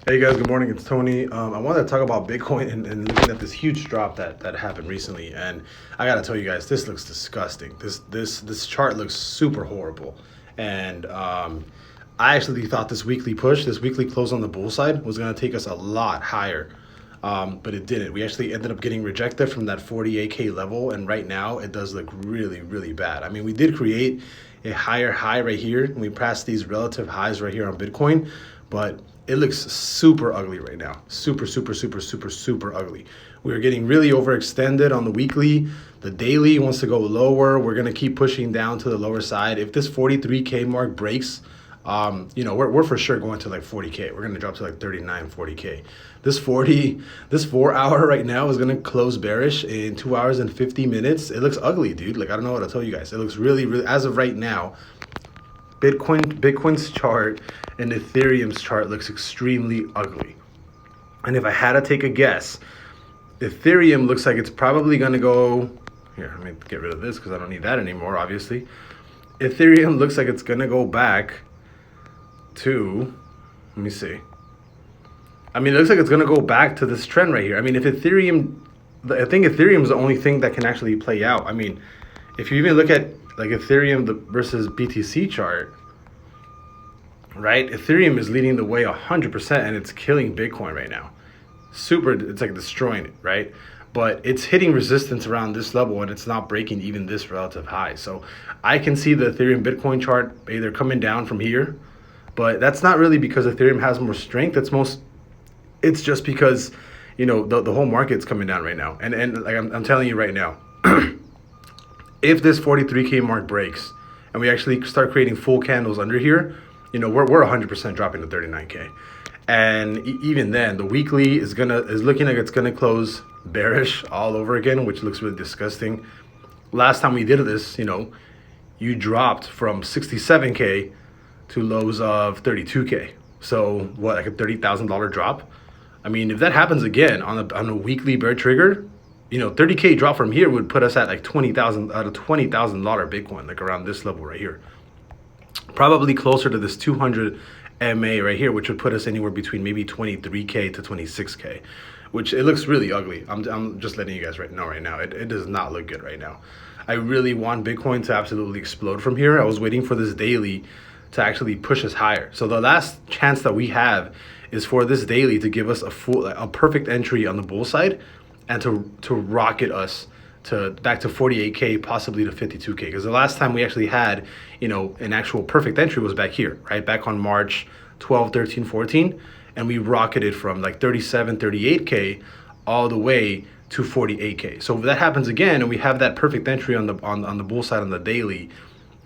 Hey guys, good morning. It's Tony. I wanted to talk about Bitcoin and looking at this huge drop that happened recently. And I gotta tell you guys, this looks disgusting. This chart looks super horrible. And I actually thought this weekly close on the bull side, was gonna take us a lot higher. But it didn't. We actually ended up getting rejected from that 48K level, and right now it does look really, really bad. I mean, we did create a higher high right here, and we passed these relative highs right here on Bitcoin, but it looks super ugly right now. Super, super, super, super, super ugly. We're getting really overextended on the weekly. The daily wants to go lower. We're gonna keep pushing down to the lower side. If this 43K mark breaks, we're for sure going to like 40K. We're going to drop to like 39, 40K. This 4 hour right now is going to close bearish in 2 hours and 50 minutes. It looks ugly, dude. Like, I don't know what to tell you guys. It looks really, really, as of right now, Bitcoin's chart and Ethereum's chart looks extremely ugly. And if I had to take a guess, Ethereum looks like it's probably going to go, here, let me get rid of this because I don't need that anymore, obviously. Ethereum looks like it's going to go back to, let me see. I mean, it looks like it's going to go back to this trend right here. I mean, if Ethereum, I think Ethereum is the only thing that can actually play out. I mean, if you even look at like Ethereum versus BTC chart, right? Ethereum is leading the way 100% and it's killing Bitcoin right now. It's like destroying it, right? But it's hitting resistance around this level and it's not breaking even this relative high. So I can see the Ethereum Bitcoin chart either coming down from here, but that's not really because Ethereum has more strength. It's just because, the whole market's coming down right now. And like I'm telling you right now, if this 43K mark breaks and we actually start creating full candles under here, we're 100% dropping to 39K. And even then, the weekly is looking like it's gonna close bearish all over again, which looks really disgusting. Last time we did this, you dropped from 67K to lows of 32K. So what, like a $30,000 drop? I mean, if that happens again on a weekly bear trigger, 30K drop from here would put us at like $20,000 Bitcoin, like around this level right here. Probably closer to this 200 MA right here, which would put us anywhere between maybe 23K to 26K, which it looks really ugly. I'm just letting you guys know right now. It does not look good right now. I really want Bitcoin to absolutely explode from here. I was waiting for this daily to actually push us higher. So the last chance that we have is for this daily to give us a perfect entry on the bull side and to rocket us to back to 48K, possibly to 52K. Because the last time we actually had, an actual perfect entry was back here, right? Back on March 12, 13, 14. And we rocketed from like 37, 38K all the way to 48K. So if that happens again and we have that perfect entry on the bull side on the daily,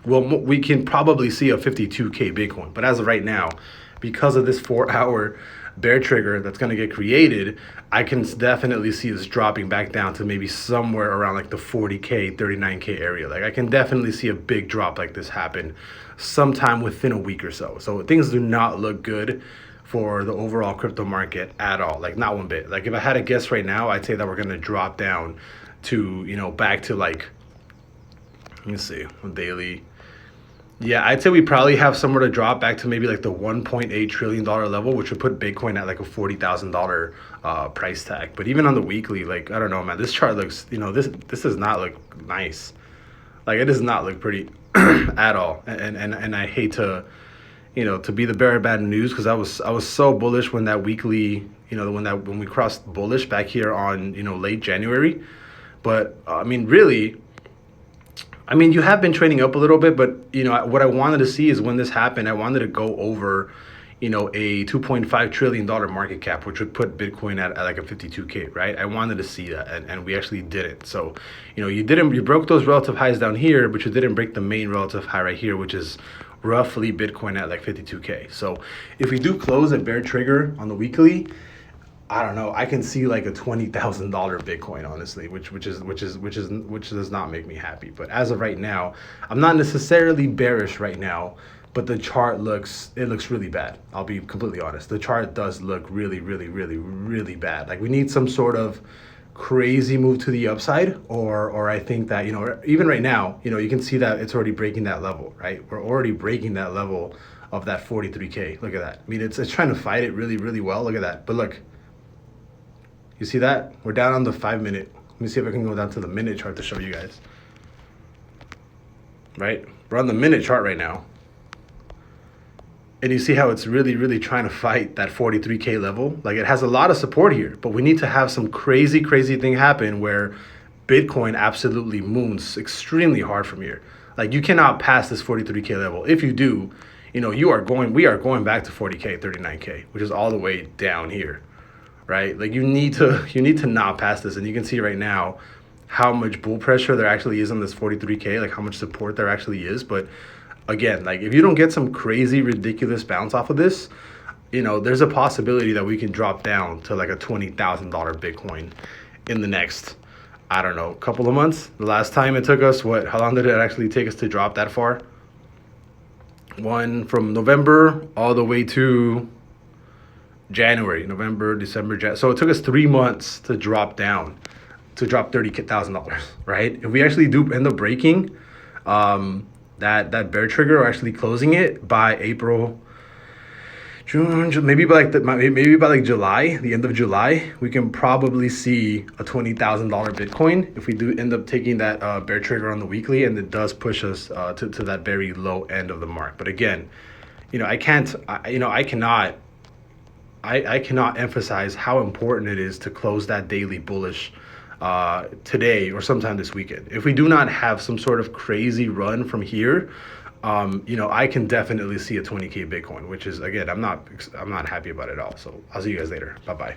well, we can probably see a 52K Bitcoin. But as of right now, because of this 4 hour bear trigger that's going to get created, I can definitely see this dropping back down to maybe somewhere around like the 40K, 39K area. Like I can definitely see a big drop like this happen sometime within a week or so. So things do not look good for the overall crypto market at all. Like not one bit. Like if I had to guess right now, I'd say that we're going to drop down to, back to like, let me see, daily. Yeah, I'd say we probably have somewhere to drop back to maybe like the $1.8 trillion level, which would put Bitcoin at like a $40,000 price tag. But even on the weekly, like, I don't know, man, this chart looks, this does not look nice. Like, it does not look pretty at all. And I hate to be the bearer of bad news because I was so bullish when that weekly, when we crossed bullish back here on, late January. But I mean, really, you have been trading up a little bit, but what I wanted to see is when this happened, I wanted to go over, a $2.5 trillion market cap, which would put Bitcoin at like a 52K, right? I wanted to see that, and we actually didn't. So, you broke those relative highs down here, but you didn't break the main relative high right here, which is roughly Bitcoin at like 52K. So if we do close at bear trigger on the weekly, I don't know. I can see like a $20,000 Bitcoin, honestly, which does not make me happy. But as of right now, I'm not necessarily bearish right now, but the chart looks really bad. I'll be completely honest. The chart does look really, really, really, really bad. Like we need some sort of crazy move to the upside, or I think that even right now, you can see that it's already breaking that level, right? We're already breaking that level of that 43K. Look at that. I mean, it's trying to fight it really, really well. Look at that. But look, you see that? We're down on the 5 minute. Let me see if I can go down to the minute chart to show you guys. Right? We're on the minute chart right now. And you see how it's really, really trying to fight that 43K level. Like, it has a lot of support here, but we need to have some crazy, crazy thing happen where Bitcoin absolutely moons extremely hard from here. Like, you cannot pass this 43K level. If you do, you know, we are going back to 40K, 39K, which is all the way down here, right? Like, you need to not pass this. And you can see right now how much bull pressure there actually is on this 43K, like how much support there actually is. But again, like, if you don't get some crazy, ridiculous bounce off of this, you know, there's a possibility that we can drop down to like a $20,000 Bitcoin in the next, I don't know, couple of months. The last time it took us, how long did it actually take us to drop that far? From November all the way to January, November, December, January. So it took us 3 months to drop down, to drop $30,000, right? If we actually do end up breaking that bear trigger, or actually closing it by April, June, maybe by like July, the end of July, we can probably see a $20,000 Bitcoin if we do end up taking that bear trigger on the weekly, and it does push us to that very low end of the mark. But again, you know, I cannot emphasize how important it is to close that daily bullish today or sometime this weekend. If we do not have some sort of crazy run from here, you know, I can definitely see a 20K Bitcoin, which is, again, I'm not happy about it at all. So I'll see you guys later. Bye-bye.